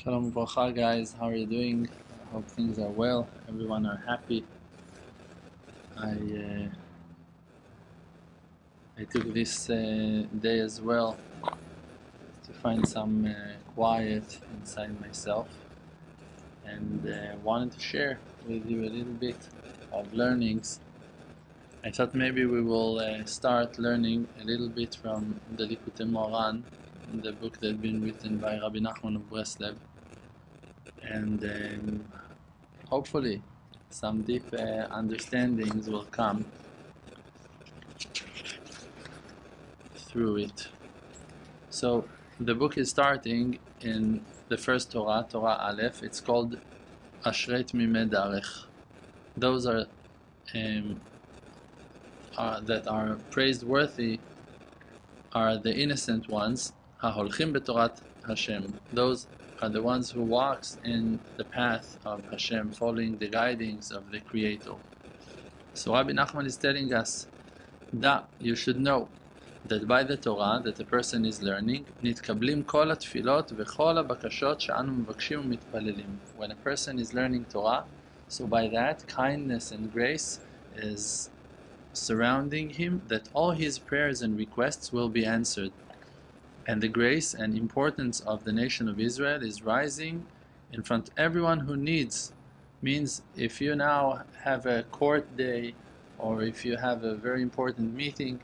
Shalom Uvracha, guys. How are you doing? I hope things are well. Everyone are happy. I took this day as well to find some quiet inside myself, and wanted to share with you a little bit of learnings. I thought maybe we will start learning a little bit from the Lekutey Moharan, the book that's been written by Rebbe Nachman of Breslev, and hopefully some deep understandings will come through it. So the book is starting in the first Torah, Torah Aleph. It's called Ashret Mimei Darech. Those that are praiseworthy are the innocent ones, HaHolchim B'Torat Hashem. Those are the ones who walks in the path of Hashem, following the guidings of the Creator. So Rebbe Nachman is telling us that you should know that by the Torah that a person is learning, נתקבלים כל התפילות וכל הבקשות שאנו מבקשים ומתפללים. When a person is learning Torah, so by that kindness and grace is surrounding him, that all his prayers and requests will be answered. And the grace and importance of the nation of Israel is rising in front of everyone who needs. Means if you now have a court day, or if you have a very important meeting,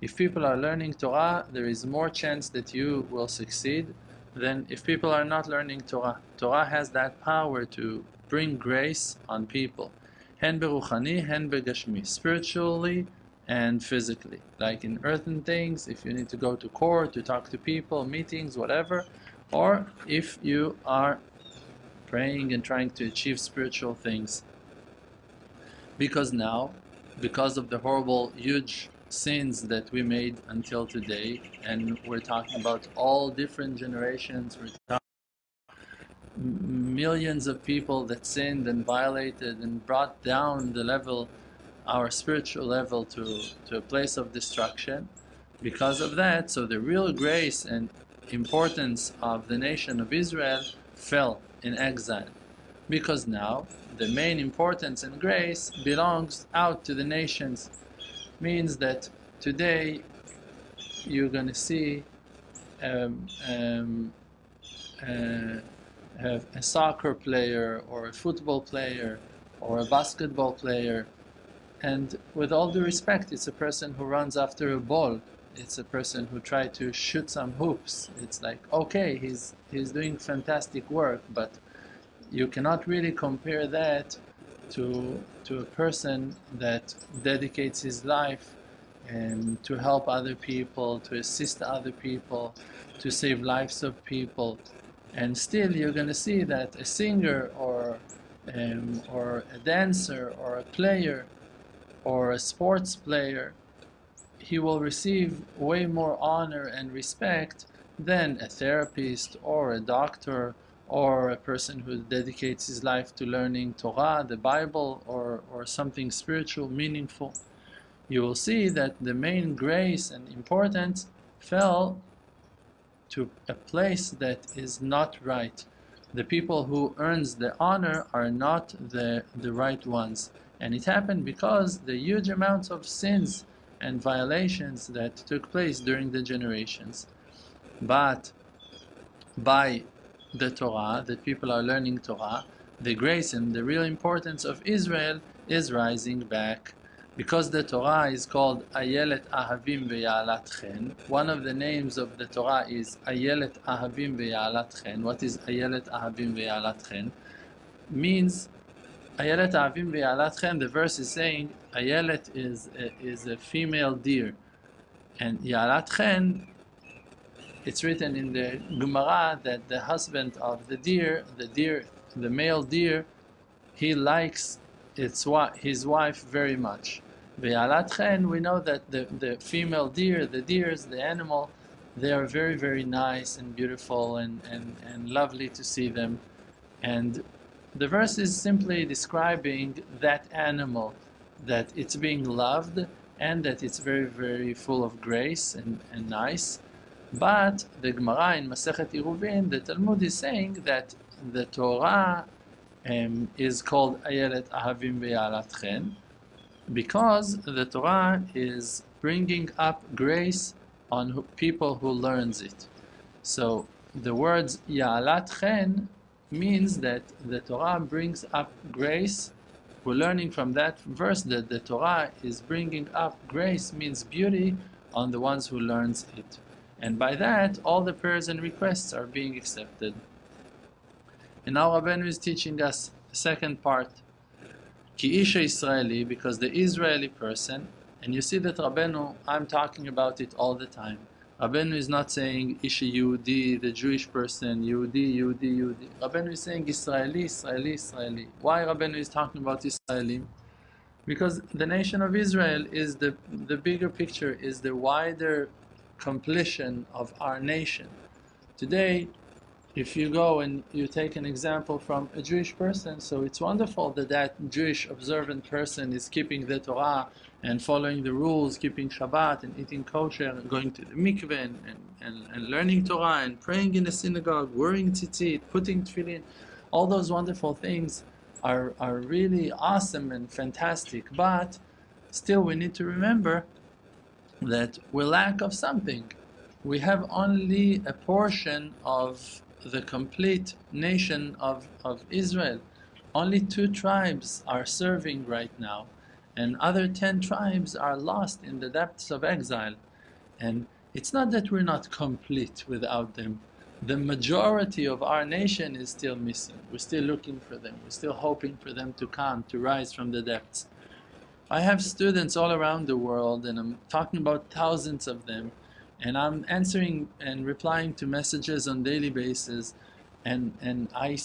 if people are learning Torah, there is more chance that you will succeed than if people are not learning Torah. Torah has that power to bring grace on people. Hen beruchani, hen begashmi, spiritually and physically. Like in earthen things, if you need to go to court, to talk to people, meetings, whatever, or if you are praying and trying to achieve spiritual things. Because now, because of the horrible, huge sins that we made until today, and we're talking about all different generations, we're talking millions of people that sinned and violated and brought down the level, our spiritual level, to a place of destruction. Because of that, so the real grace and importance of the nation of Israel fell in exile. Because now the main importance and grace belongs out to the nations. Means that today you're going to see a soccer player or a football player or a basketball player, and with all due respect, it's a person who runs after a ball, it's a person who tried to shoot some hoops. It's like, okay, he's doing fantastic work, but you cannot really compare that to a person that dedicates his life to help other people, to assist other people, to save lives of people. And still you're going to see that a singer or a dancer or a player or a sports player, he will receive way more honor and respect than a therapist or a doctor or a person who dedicates his life to learning Torah, the Bible, or something spiritual, meaningful. You will see that the main grace and importance fell to a place that is not right. The people who earns the honor are not the right ones. And it happened because the huge amounts of sins and violations that took place during the generations. But by the Torah, that people are learning Torah, the grace and the real importance of Israel is rising back. Because the Torah is called Ayelet Ahavim Ve'Ya'alat Chen. One of the names of the Torah is Ayelet Ahavim Ve'Ya'alat Chen. What is Ayelet Ahavim Ve'Ya'alat Chen? Means Ayelet Ahavim Ve'Ya'alat Chen, the verse is saying Ayelet is a female deer, and Ya'alat Chen, it's written in the Gemara that the husband of the deer, the male deer, he likes his wife very much. Ve'Ya'alat Chen, we know that the female deer, the deers, the animal, they are very, very nice and beautiful and lovely to see them. And the verse is simply describing that animal, that it's being loved and that it's very, very full of grace and nice. But the Gemara in Masechet Eruvin, the Talmud is saying that the Torah is called Ayelet Ahavim Ve'alat Chen, because the Torah is bringing up grace on people who learns it. So the words Ya'alat Chen means that the Torah brings up grace. We're learning from that verse that the Torah is bringing up grace, means beauty, on the ones who learns it. And by that, all the prayers and requests are being accepted. And now Rabbeinu is teaching us the second part, Ki Isha Israeli, because the Israeli person, and you see that Rabbeinu, I'm talking about it all the time. Rabbeinu is not saying Isha Yehudi, the Jewish person, Yehudi, Yehudi, Yehudi. Rabbeinu is saying Israeli, Israeli, Israeli. Why Rabbeinu is talking about Israeli? Because the nation of Israel is the bigger picture, is the wider completion of our nation. Today, if you go and you take an example from a Jewish person, so it's wonderful that that Jewish observant person is keeping the Torah and following the rules, keeping Shabbat and eating kosher and going to the mikveh and learning Torah and praying in the synagogue, wearing tzitzit, putting tefillin. All those wonderful things are really awesome and fantastic, but still we need to remember that we lack of something. We have only a portion of the complete nation of Israel. Only 2 tribes are serving right now, and other 10 tribes are lost in the depths of exile. And it's not that we're not complete without them. The majority of our nation is still missing. We're still looking for them. We're still hoping for them to come, to rise from the depths. I have students all around the world, and I'm talking about thousands of them, and I'm answering and replying to messages on daily basis, and I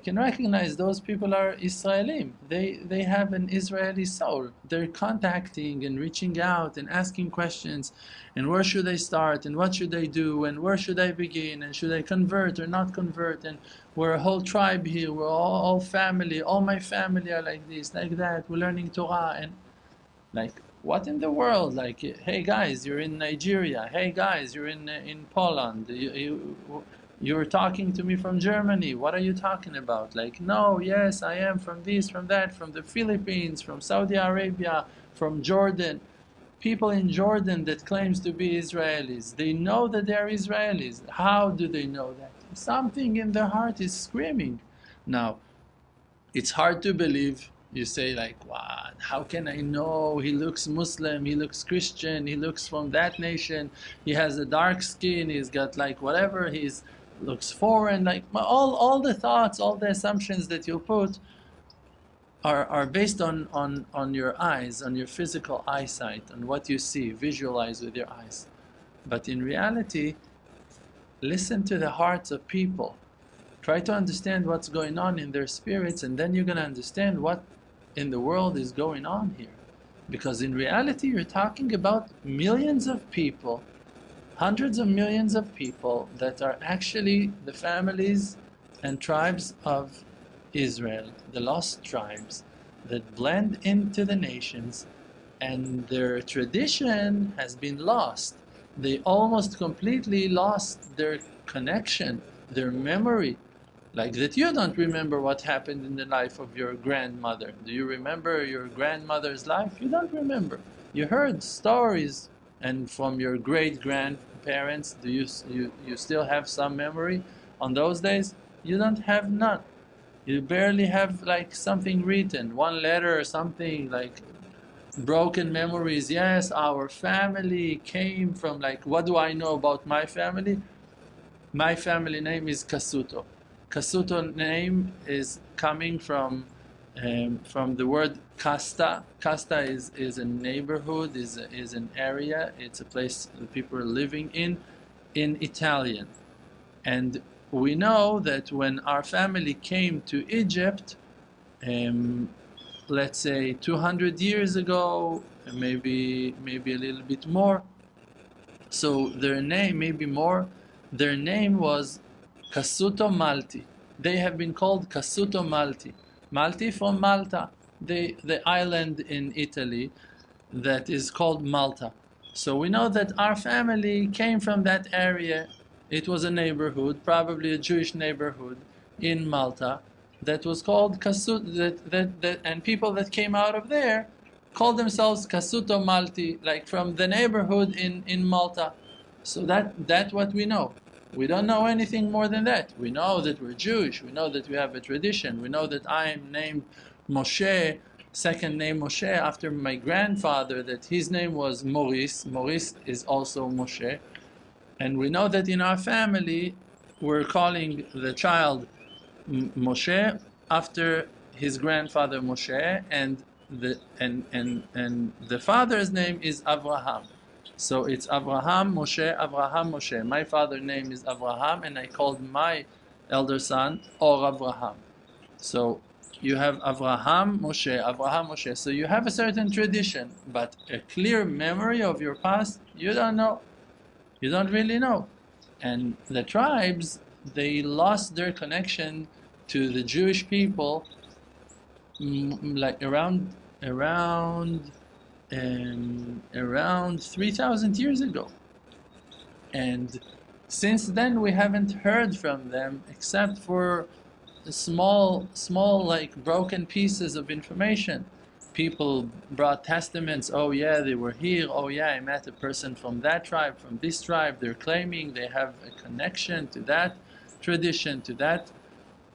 can recognize those people are Israelim. They have an Israeli soul. They're contacting and reaching out and asking questions, and where should I start, and what should I do, and where should I begin, and should I convert or not convert, and we're a whole tribe here, we're all family, all my family are like this, like that, we're learning Torah, and like, what in the world? Like, hey guys, you're in Nigeria. Hey guys, you're in Poland. You're talking to me from Germany. What are you talking about? Like, no, yes, I am from this, from that, from the Philippines, from Saudi Arabia, from Jordan. People in Jordan that claims to be Israelis, they know that they are Israelis. How do they know that? Something in their heart is screaming. Now, it's hard to believe. You say like, what? How can I know? He looks Muslim, he looks Christian, he looks from that nation, he has a dark skin, he's got like whatever, he's looks foreign, like all the thoughts, all the assumptions that you put are based on your eyes, on your physical eyesight, on what you see, visualize with your eyes. But in reality, listen to the hearts of people. Try to understand what's going on in their spirits, and then you're going to understand what in the world is going on here. Because in reality, you're talking about millions of people, hundreds of millions of people that are actually the families and tribes of Israel, the lost tribes that blend into the nations, and their tradition has been lost. They almost completely lost their connection, their memory. Like that you don't remember what happened in the life of your grandmother. Do you remember your grandmother's life? You don't remember. You heard stories, and from your great-grandparents, do you still have some memory on those days? You don't have none. You barely have like something written, one letter or something, like broken memories. Yes, our family came from, like, what do I know about my family? My family name is Cassouto. Cassouto name is coming from the word casta. Casta is a neighborhood, is an area, it's a place that people are living in Italian. And we know that when our family came to Egypt, let's say 200 years ago, maybe a little bit more, so their name, maybe more, their name was Cassouto Malti. They have been called Cassouto Malti. Malti from Malta, the island in Italy that is called Malta. So we know that our family came from that area. It was a neighborhood, probably a Jewish neighborhood, in Malta that was called Cassouto, and people that came out of there called themselves Cassouto Malti, like from the neighborhood in Malta. So that's what we know. We don't know anything more than that. We know that we're Jewish, we know that we have a tradition, we know that I am named Moshe, second name Moshe, after my grandfather, that his name was Maurice. Maurice is also Moshe. And we know that in our family we're calling the child Moshe after his grandfather Moshe, and the father's name is Avraham. So it's Avraham Moshe. My father's name is Avraham, and I called my elder son Or Avraham. So you have Avraham Moshe. So you have a certain tradition, but a clear memory of your past, you don't know. You don't really know. And the tribes, they lost their connection to the Jewish people like around 3,000 years ago. And since then we haven't heard from them except for small like broken pieces of information. People brought testaments, oh yeah, they were here, oh yeah, I met a person from that tribe, from this tribe, they're claiming they have a connection to that tradition, to that.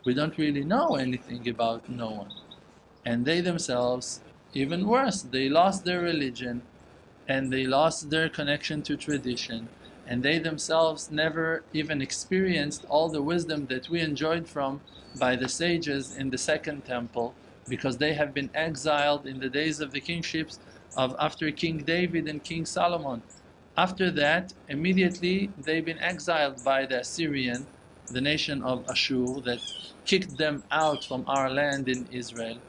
We don't really know anything about no one. And they themselves, even worse, they lost their religion and they lost their connection to tradition, and they themselves never even experienced all the wisdom that we enjoyed from by the sages in the Second Temple, because they have been exiled in the days of the kingships of after King David and King Solomon. After that, immediately they've been exiled by the Assyrian, the nation of Ashur, that kicked them out from our land in Israel,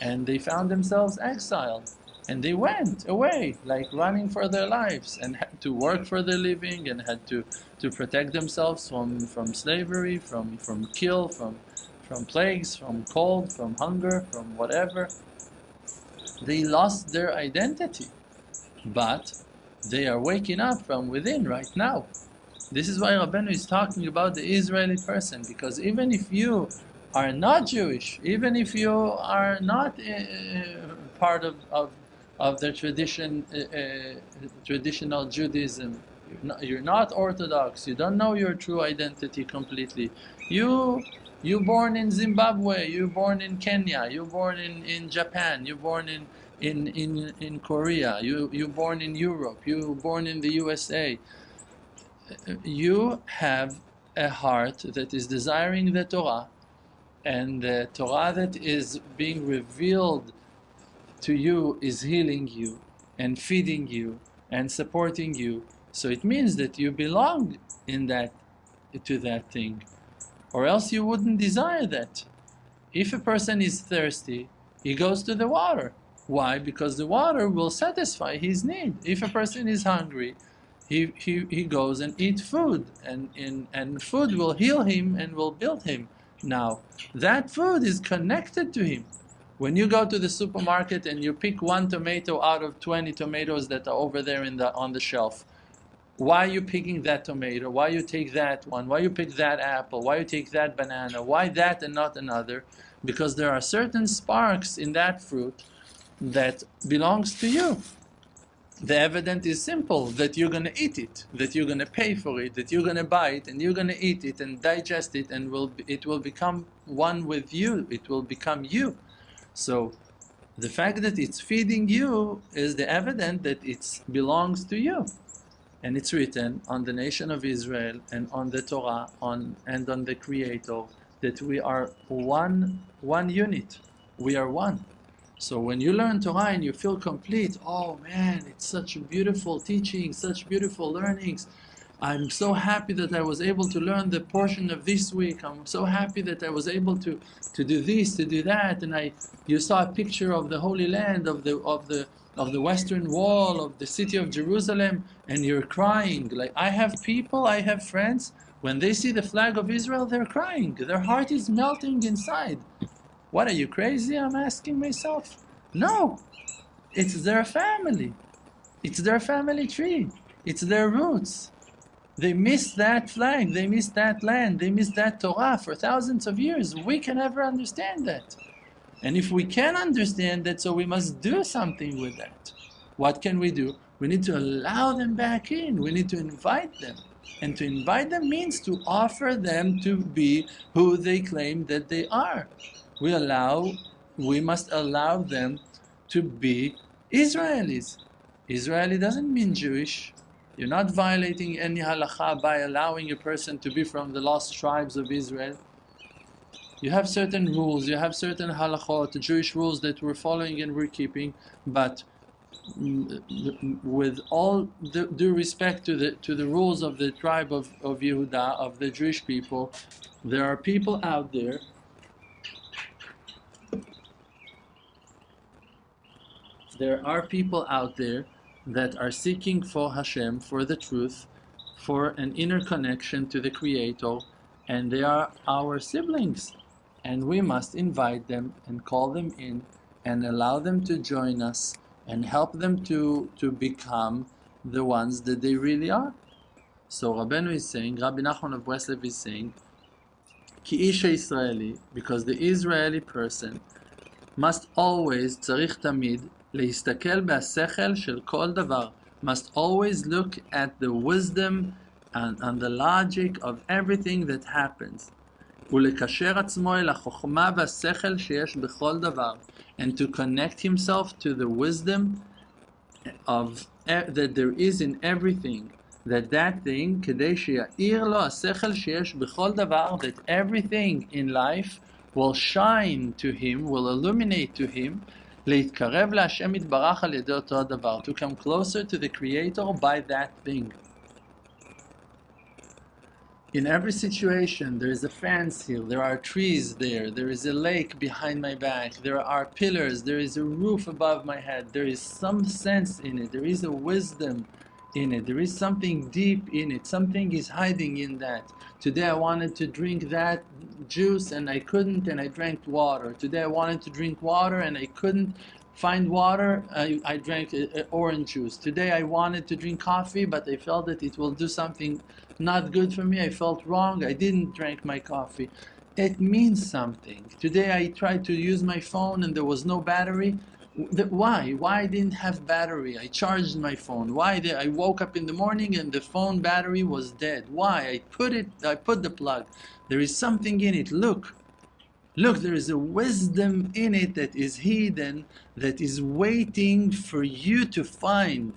and they found themselves exiled. And they went away, like running for their lives, and had to work for their living, and had to protect themselves from slavery, from kill, from plagues, from cold, from hunger, from whatever. They lost their identity, but they are waking up from within right now. This is why Rabbeinu is talking about the Israeli person, because even if you are not Jewish, even if you are not part of the traditional Judaism, you're not Orthodox, you don't know your true identity completely. You born in Zimbabwe, you born in Kenya, you born in Japan, you born in Korea, you born in Europe, you born in the USA. You have a heart that is desiring the Torah, and the Torah that is being revealed to you is healing you and feeding you and supporting you. So it means that you belong to that thing, or else you wouldn't desire that. If a person is thirsty, he goes to the water. Why? Because the water will satisfy his need. If a person is hungry, he goes and eats food, and food will heal him and will build him. Now, that food is connected to him. When you go to the supermarket and you pick one tomato out of 20 tomatoes that are over there on the shelf, why are you picking that tomato? Why you take that one? Why you pick that apple? Why you take that banana? Why that and not another? Because there are certain sparks in that fruit that belongs to you. The evidence is simple, that you're going to eat it, that you're going to pay for it, that you're going to buy it, and you're going to eat it and digest it, and it will become one with you. It will become you. So the fact that it's feeding you is the evidence that it belongs to you. And it's written on the nation of Israel and on the Torah and on the Creator that we are one unit. We are one. So when you learn Torah and you feel complete, oh man, it's such a beautiful teaching, such beautiful learnings. I'm so happy that I was able to learn the portion of this week. I'm so happy that I was able to do this, to do that. And you saw a picture of the Holy Land, of the Western Wall, of the city of Jerusalem, and you're crying. Like, I have friends, when they see the flag of Israel, they're crying. Their heart is melting inside. What, are you crazy? I'm asking myself. No, it's their family. It's their family tree. It's their roots. They missed that flag, they missed that land, they missed that Torah for thousands of years. We can never understand that. And if we can understand that, so we must do something with that. What can we do? We need to allow them back in. We need to invite them. And to invite them means to offer them to be who they claim that they are. We must allow them to be Israelis. Israeli doesn't mean Jewish. You're not violating any halakha by allowing a person to be from the lost tribes of Israel. You have certain rules, you have certain halachot, Jewish rules that we're following and we're keeping, but with all due respect to the rules of the tribe of Yehuda, of the Jewish people, there are people out there that are seeking for Hashem, for the truth, for an inner connection to the Creator, and they are our siblings. And we must invite them and call them in and allow them to join us and help them to become the ones that they really are. So Rabbeinu is saying, Rabbi Nachman of Breslev is saying, Ki Isha Israeli, because the Israeli person must always, tzarich tamid, lehistakel b'asechel shel kol davar, must always look at the wisdom and the logic of everything that happens. ולקשר עצמו אל החוכמה והשכל שיש בכל דבר, and to connect himself to the wisdom of that there is in everything, that thing, כדי שיאיר לו השכל שיש בכל דבר, that everything in life will shine to him, will illuminate to him, להתקרב להשם יתברך על ידי אותו הדבר, to come closer to the Creator by that thing. In every situation, there is a fence here, there are trees there is a lake behind my back, there are pillars, there is a roof above my head, there is some sense in it, there is a wisdom in it, there is something deep in it, something is hiding in that. Today I wanted to drink that juice and I couldn't, and I drank water. Today I wanted to drink water and I couldn't find water, I drank orange juice. Today I wanted to drink coffee, but I felt that it will do something not good for me. I felt wrong, I didn't drink my coffee. It means something. Today I tried to use my phone and there was no battery. Why? Why I didn't have battery? I charged my phone. Why did I woke up in the morning and the phone battery was dead? Why? I put the plug. There is something in it. Look, there is a wisdom in it that is hidden, that is waiting for you to find.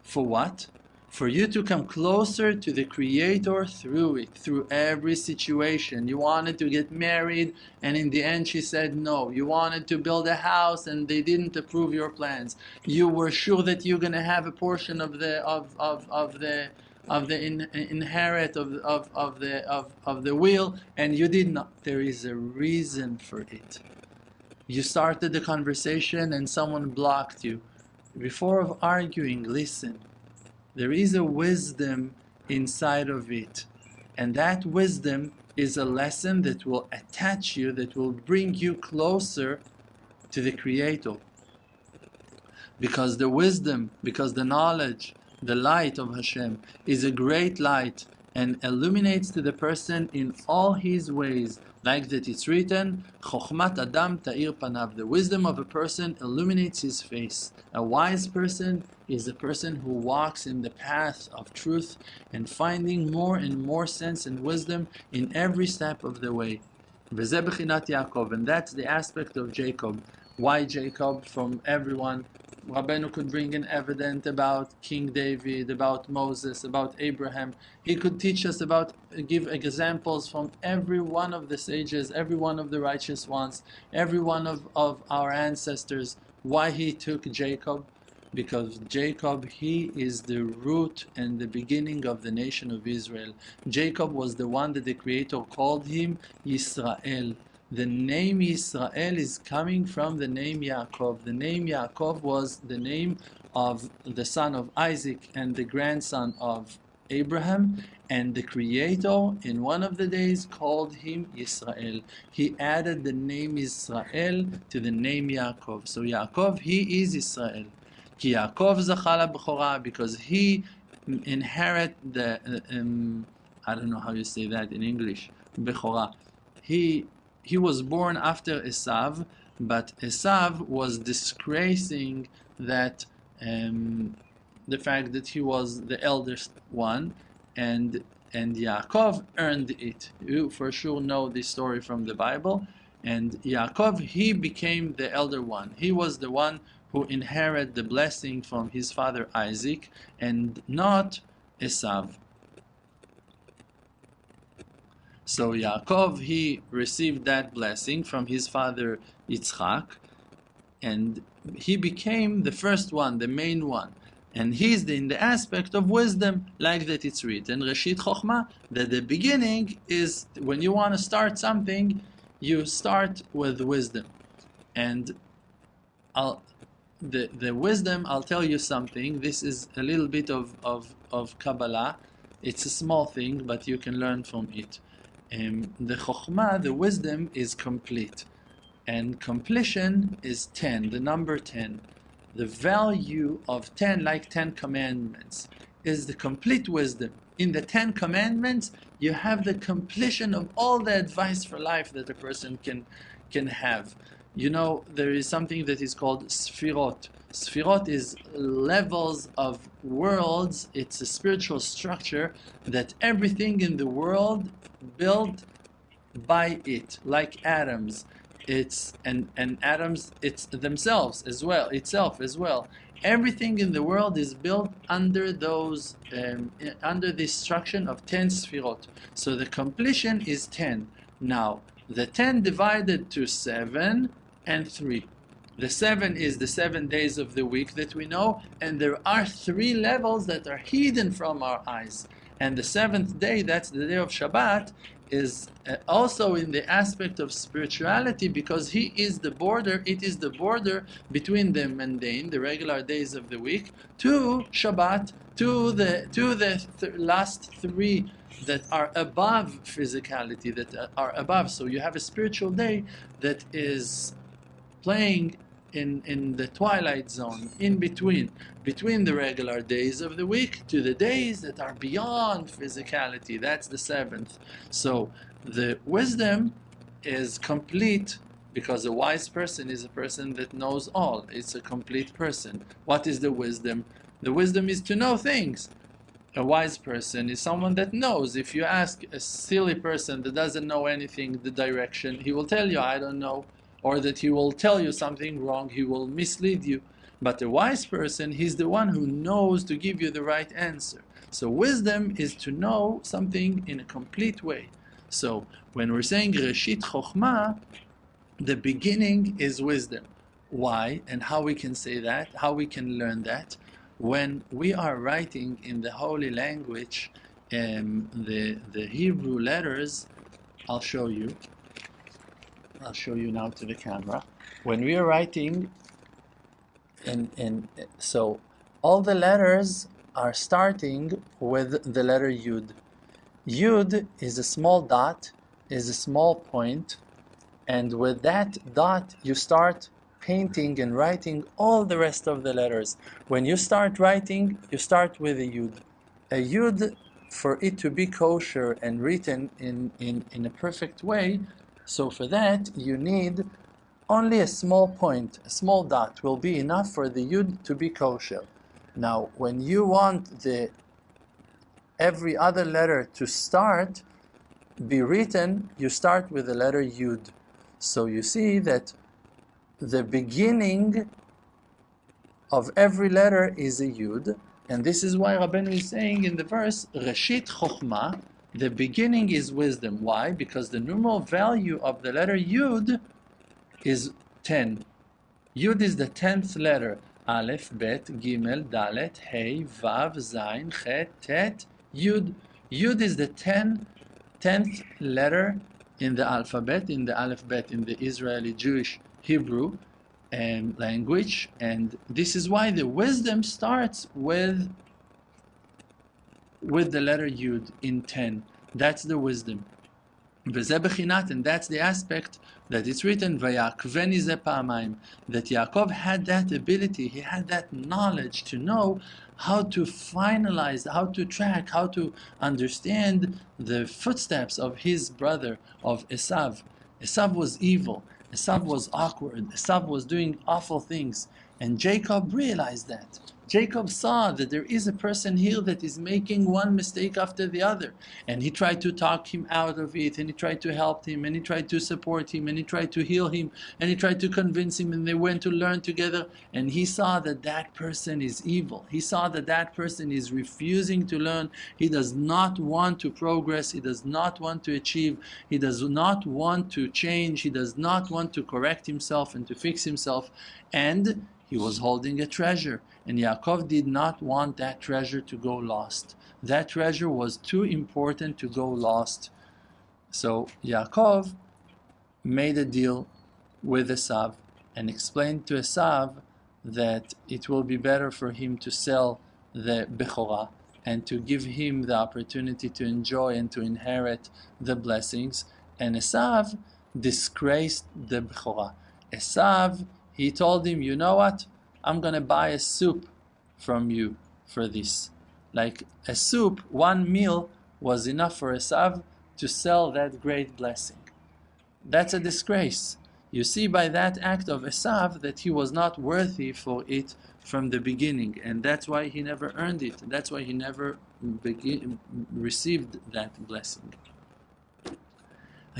For what? For you to come closer to the Creator through it, through every situation. You wanted to get married and in the end she said no. You wanted to build a house and they didn't approve your plans. You were sure that you're going to have a portion of the inherit of the will, and you did not. There is a reason for it. You started the conversation and someone blocked you. Before arguing, listen. There is a wisdom inside of it, and that wisdom is a lesson that will attach you, that will bring you closer to the Creator. Because the wisdom, because the knowledge, the light of Hashem is a great light and illuminates to the person in all his ways. Like that it's written, Chokhmat Adam Ta'ir Panav. The wisdom of a person illuminates his face. A wise person is a person who walks in the path of truth and finding more and more sense and wisdom in every step of the way. V'zeh b'chinat Yaakov, and that's the aspect of Jacob. Why Jacob? From everyone. Rabbeinu could bring an evidence about King David, about Moses, about Abraham. He could teach us about, give examples from every one of the sages, every one of the righteous ones, every one of our ancestors. Why he took Jacob? Because Jacob, he is the root and the beginning of the nation of Israel. Jacob was the one that the Creator called him Yisrael. The name Israel is coming from the name Yaakov. The name Yaakov was the name of the son of Isaac and the grandson of Abraham, and the Creator in one of the days called him Israel. He added the name Israel to the name Yaakov. So Yaakov, he is Israel. Ki Yaakov zachal b'chora, because he inherit the I don't know how you say that in English, Bechorah. He was born after Esav, but Esav was disgracing that the fact that he was the eldest one, and Yaakov earned it. You for sure know this story from the Bible. And Yaakov, he became the elder one. He was the one who inherited the blessing from his father Isaac, and not Esav. So Yaakov, he received that blessing from his father Yitzchak, and he became the first one, the main one. And he's in the aspect of wisdom, like that it's written, Reshit Chochmah, that the beginning is, when you want to start something, you start with wisdom. And the wisdom, I'll tell you something, this is a little bit of Kabbalah. It's a small thing, but you can learn from it. The Chochmah, the wisdom, is complete. And completion is 10, the number 10. The value of 10, like 10 commandments, is the complete wisdom. In the 10 commandments, you have the completion of all the advice for life that a person can have. You know, there is something that is called Sfirot. Sfirot is levels of worlds. It's a spiritual structure that everything in the world built by it, like atoms. It's and atoms, it's themselves as well, itself as well. Everything in the world is built under those under the structure of 10 sfirot. So the completion is 10. Now the 10 divided to 7 and 3. The 7 is the 7 days of the week that we know, and there are 3 levels that are hidden from our eyes. And the 7th day, that's the day of Shabbat, is also in the aspect of spirituality, because he is the border, it is the border between the mundane, the regular days of the week, to Shabbat, to the last 3 that are above physicality, that are above. So you have a spiritual day that is playing in the twilight zone, in between the regular days of the week to the days that are beyond physicality. That's the 7th. So the wisdom is complete, because a wise person is a person that knows all. It's a complete person. What is the wisdom? The wisdom is to know things. A wise person is someone that knows. If you ask a silly person that doesn't know anything, the direction, he will tell you, I don't know. Or that he will tell you something wrong, he will mislead you. But a wise person, he's the one who knows to give you the right answer. So wisdom is to know something in a complete way. So when we're saying Reshit Chochmah, the beginning is wisdom. Why and how we can say that, how we can learn that? When we are writing in the holy language, the Hebrew letters, I'll show you now to the camera. When we are writing, so all the letters are starting with the letter Yud. Yud is a small dot, is a small point, and with that dot you start painting and writing all the rest of the letters. When you start writing, you start with a Yud. A Yud, for it to be kosher and written in a perfect way, so for that you need only a small point, a small dot will be enough for the Yud to be kosher. Now when you want every other letter to be written, you start with the letter Yud. So you see that the beginning of every letter is a Yud, and this is why Rabbeinu is saying in the verse, Reshit Chochmah, the beginning is wisdom. Why? Because the numeral value of the letter Yud is 10. Yud is the 10th letter. Aleph, Bet, Gimel, Dalet, Hey, Vav, Zayin, Chet, Tet, Yud. Yud is the 10th letter in the alphabet, in the alphabet, in the Israeli Jewish Hebrew language, and this is why the wisdom starts with the letter Yud in 10. That's the wisdom. וזה בחינת, and that's the aspect that it's written, ויעקבני זה פעמיים, that Yaakov had that ability, he had that knowledge to know how to finalize, how to track, how to understand the footsteps of his brother, of Esav. Esav was evil, Esav was awkward, Esav was doing awful things, and Jacob realized that. Jacob saw that there is a person here that is making one mistake after the other, and he tried to talk him out of it, and he tried to help him, and he tried to support him, and he tried to heal him, and he tried to convince him, and they went to learn together, and he saw that that person is evil. He saw that that person is refusing to learn, he does not want to progress, he does not want to achieve, he does not want to change, he does not want to correct himself and to fix himself, and he was holding a treasure, and Yaakov did not want that treasure to go lost. That treasure was too important to go lost. So Yaakov made a deal with Esav and explained to Esav that it will be better for him to sell the Bechorah and to give him the opportunity to enjoy and to inherit the blessings. And Esav disgraced the Bechorah. Esav, he told him, you know what? I'm gonna buy a soup from you for this. Like a soup, one meal was enough for Esav to sell that great blessing. That's a disgrace. You see by that act of Esav that he was not worthy for it from the beginning, and that's why he never earned it. That's why he never received that blessing.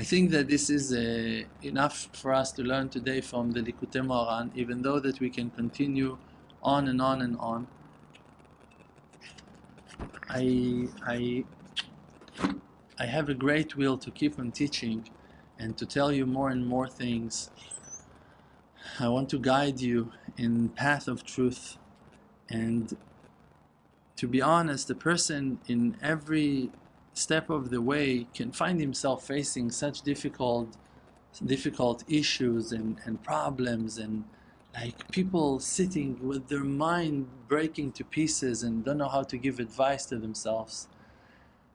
I think that this is enough for us to learn today from the Lekutey Moharan, even though that we can continue on and on and on. I have a great will to keep on teaching and to tell you more and more things. I want to guide you in path of truth, and to be honest, a person in every step of the way can find himself facing such difficult issues and problems, and like people sitting with their mind breaking to pieces and don't know how to give advice to themselves.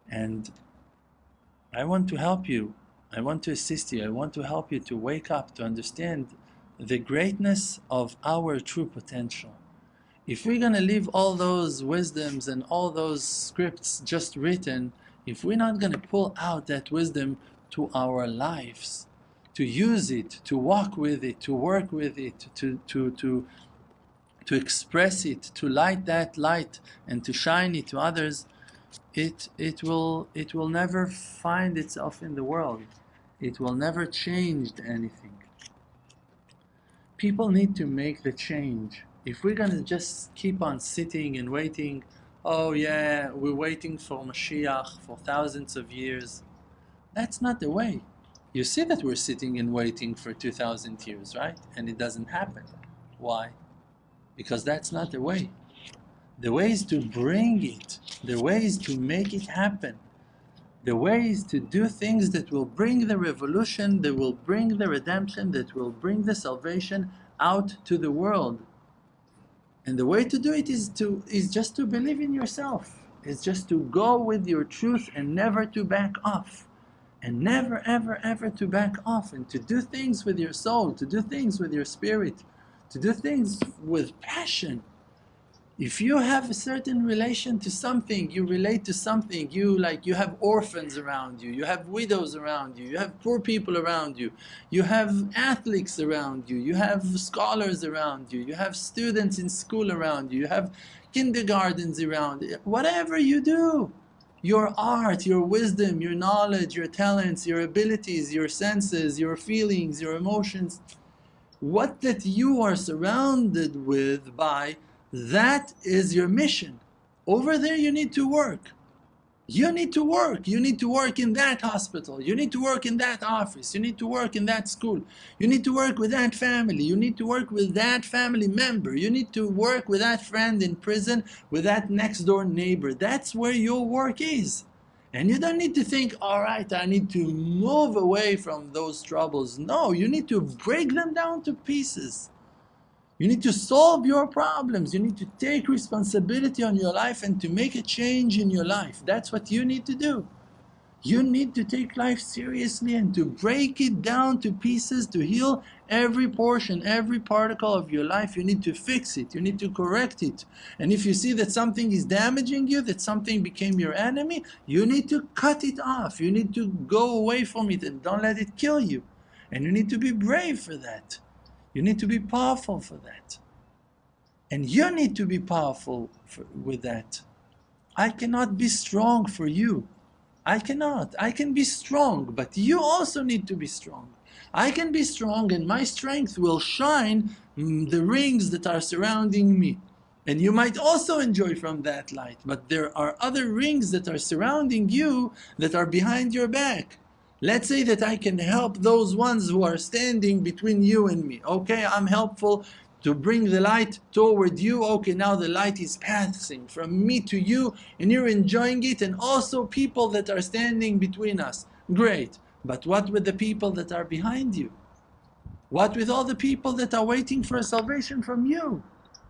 And I want to help you, I want to assist you, I want to help you to wake up, to understand the greatness of our true potential. If we're going to leave all those wisdoms and all those scripts just written, if we're not going to pull out that wisdom to our lives, to use it, to walk with it, to work with it, to express it, to light that light and to shine it to others, it will never find itself in the world. It will never change anything. People need to make the change. If we're going to just keep on sitting and waiting, oh yeah, we're waiting for Mashiach for thousands of years, that's not the way. You see that we're sitting and waiting for 2,000 years, right? And it doesn't happen. Why? Because that's not the way. The way is to bring it. The way is to make it happen. The way is to do things that will bring the revolution, that will bring the redemption, that will bring the salvation out to the world. And the way to do it is just to believe in yourself. It's just to go with your truth and never to back off. And never ever ever to back off, and to do things with your soul, to do things with your spirit, to do things with passion. If you have a certain relation to something, you relate to something, you have orphans around you, you have widows around you, you have poor people around you, you have athletes around you, you have scholars around you, you have students in school around you, you have kindergartens around you. Whatever you do, your art, your wisdom, your knowledge, your talents, your abilities, your senses, your feelings, your emotions, what that you are surrounded with by, that is your mission. Over there you need to work. You need to work. You need to work in that hospital. You need to work in that office. You need to work in that school. You need to work with that family. You need to work with that family member. You need to work with that friend in prison, with that next door neighbor. That's where your work is. And you don't need to think, all right, I need to move away from those troubles. No, you need to break them down to pieces. You need to solve your problems. You need to take responsibility on your life and to make a change in your life. That's what you need to do. You need to take life seriously and to break it down to pieces, to heal every portion, every particle of your life. You need to fix it, you need to correct it. And if you see that something is damaging you, that something became your enemy, you need to cut it off. You need to go away from it and don't let it kill you. And you need to be brave for that. You need to be powerful for that. And you need to be powerful with that. I cannot be strong for you. I cannot. I can be strong, but you also need to be strong. I can be strong and my strength will shine the rings that are surrounding me. And you might also enjoy from that light, but there are other rings that are surrounding you that are behind your back. Let's say that I can help those ones who are standing between you and me. Okay, I'm helpful to bring the light toward you. Okay, now the light is passing from me to you and you're enjoying it, and also people that are standing between us. Great. But what with the people that are behind you? What with all the people that are waiting for a salvation from you?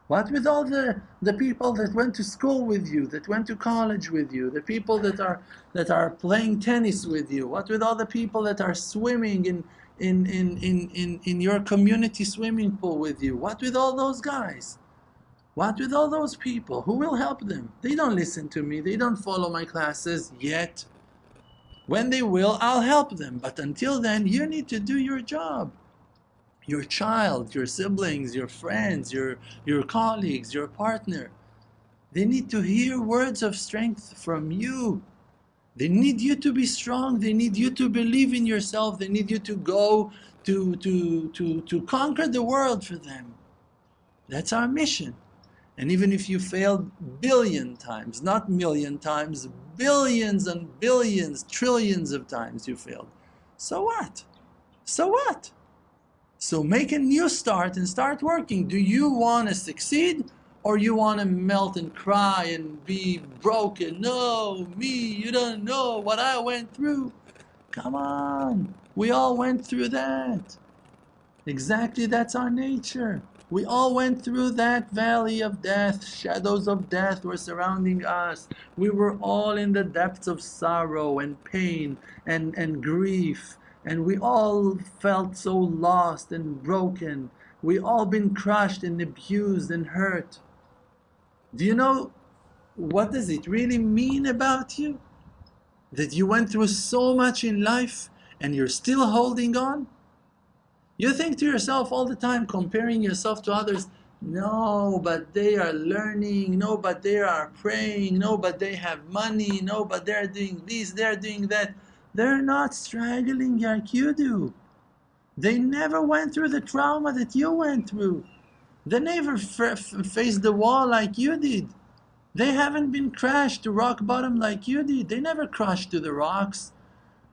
What with all the people that went to school with you, that went to college with you, the people that are playing tennis with you? What with all the people that are swimming in your community swimming pool with you? What with all those guys? What with all those people? Who will help them? They don't listen to me, they don't follow my classes yet. When they will, I'll help them, but until then you need to do your job. Your child, your siblings, your friends, your colleagues, your partner, they need to hear words of strength from you. They need you to be strong, they need you to believe in yourself, they need you to go to conquer the world for them. That's our mission. And even if you failed billion times, not million times, billions and billions, trillions of times you failed, so what? So what? So make a new start and start working. Do you want to succeed, or you want to melt and cry and be broken? No, me, you don't know what I went through. Come on, we all went through that. Exactly, that's our nature. We all went through that valley of death. Shadows of death were surrounding us. We were all in the depths of sorrow and pain and grief. And we all felt so lost and broken. We all been crushed and abused and hurt. Do you know what does it really mean about you? That you went through so much in life and you're still holding on? You think to yourself all the time, comparing yourself to others, no, but they are learning, no, but they are praying, no, but they have money, no, but they're doing this, they're doing that. They're not struggling like you do. They never went through the trauma that you went through. They never faced the wall like you did. They haven't been crashed to rock bottom like you did. They never crashed to the rocks.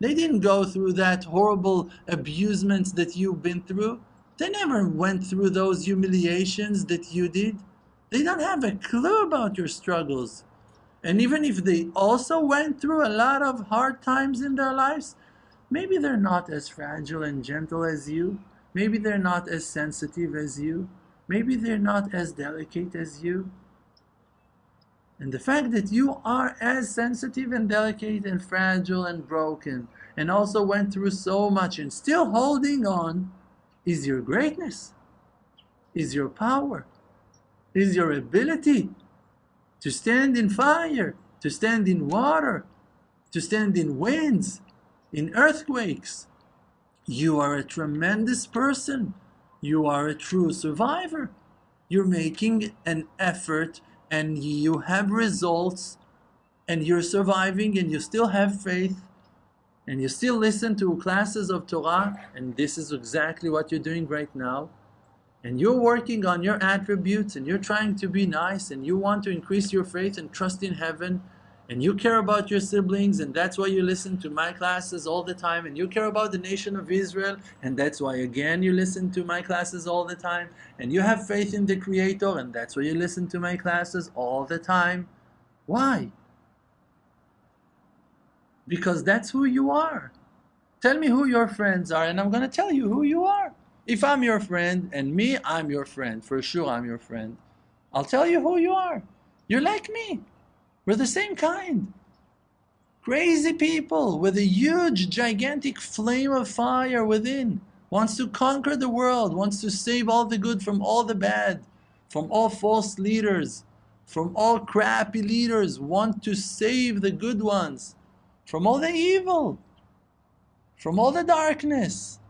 They didn't go through that horrible abusements that you've been through. They never went through those humiliations that you did. They don't have a clue about your struggles. And even if they also went through a lot of hard times in their lives, maybe they're not as fragile and gentle as you. Maybe they're not as sensitive as you. Maybe they're not as delicate as you. And the fact that you are as sensitive and delicate and fragile and broken and also went through so much and still holding on is your greatness, is your power, is your ability to stand in fire, to stand in water, to stand in winds, in earthquakes. You are a tremendous person. You are a true survivor. You're making an effort and you have results and you're surviving and you still have faith and you still listen to classes of Torah, and this is exactly what you're doing right now. And you're working on your attributes and you're trying to be nice and you want to increase your faith and trust in heaven, and you care about your siblings, and that's why you listen to my classes all the time, and you care about the nation of Israel, and that's why again you listen to my classes all the time, and you have faith in the Creator, and that's why you listen to my classes all the time. Why? Because that's who you are. Tell me who your friends are and I'm going to tell you who you are. If I'm your friend, and me, I'm your friend, for sure I'm your friend, I'll tell you who you are. You're like me. We're the same kind. Crazy people with a huge, gigantic flame of fire within. Wants to conquer the world, wants to save all the good from all the bad, from all false leaders, from all crappy leaders. Want to save the good ones from all the evil, from all the darkness,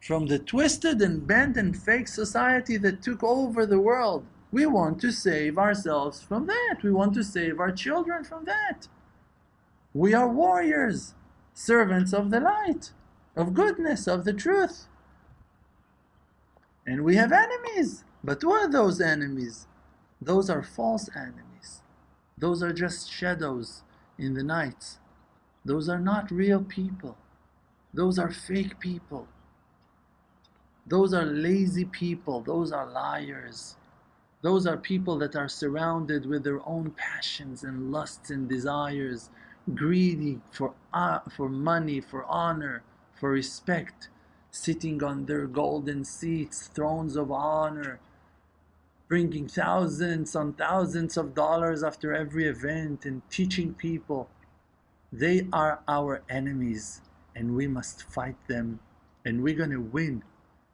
from the twisted and bent and fake society that took over the world. We want to save ourselves from that. We want to save our children from that. We are warriors, servants of the light, of goodness, of the truth. And we have enemies. But who are those enemies? Those are false enemies. Those are just shadows in the night. Those are not real people. Those are fake people. Those are lazy people. Those are liars. Those are people that are surrounded with their own passions and lusts and desires, greedy for money, for honor, for respect, sitting on their golden seats, thrones of honor, bringing thousands on thousands of dollars after every event and teaching people. They are our enemies and we must fight them, and we're going to win,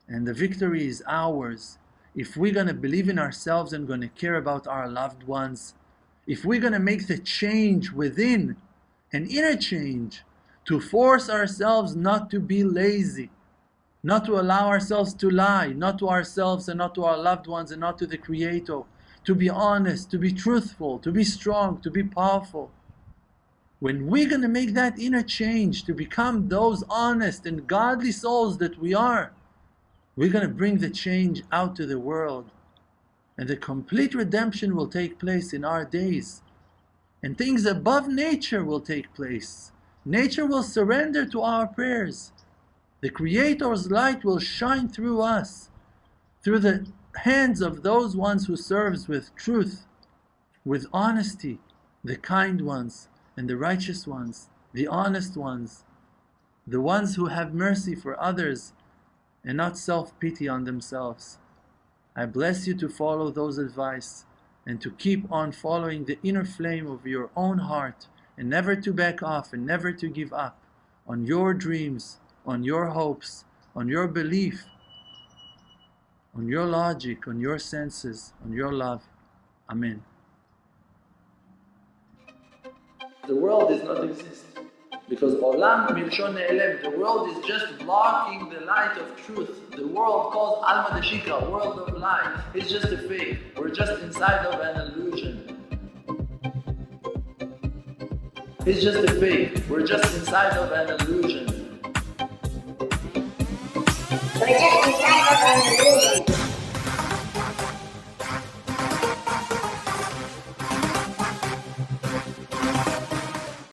and the victory is ours. If we're going to believe in ourselves and going to care about our loved ones, if we're going to make the change within, an inner change, to force ourselves not to be lazy, not to allow ourselves to lie, not to ourselves and not to our loved ones and not to the Creator, to be honest, to be truthful, to be strong, to be powerful. When we're going to make that inner change to become those honest and godly souls that we are, we're going to bring the change out to the world. And the complete redemption will take place in our days. And things above nature will take place. Nature will surrender to our prayers. The Creator's light will shine through us, through the hands of those ones who serves with truth, with honesty, the kind ones and the righteous ones, the honest ones, the ones who have mercy for others and not self-pity on themselves. I bless you to follow those advice and to keep on following the inner flame of your own heart, and never to back off and never to give up on your dreams, on your hopes, on your belief, on your logic, on your senses, on your love. Amen. The world does not exist because Olam Milshon Ne'elem, the world is just blocking the light of truth. The world called Alma Deshika, world of light, is just a fake. We're just inside of an illusion. It's just a fake. We're just inside of an illusion. We're just inside of an illusion.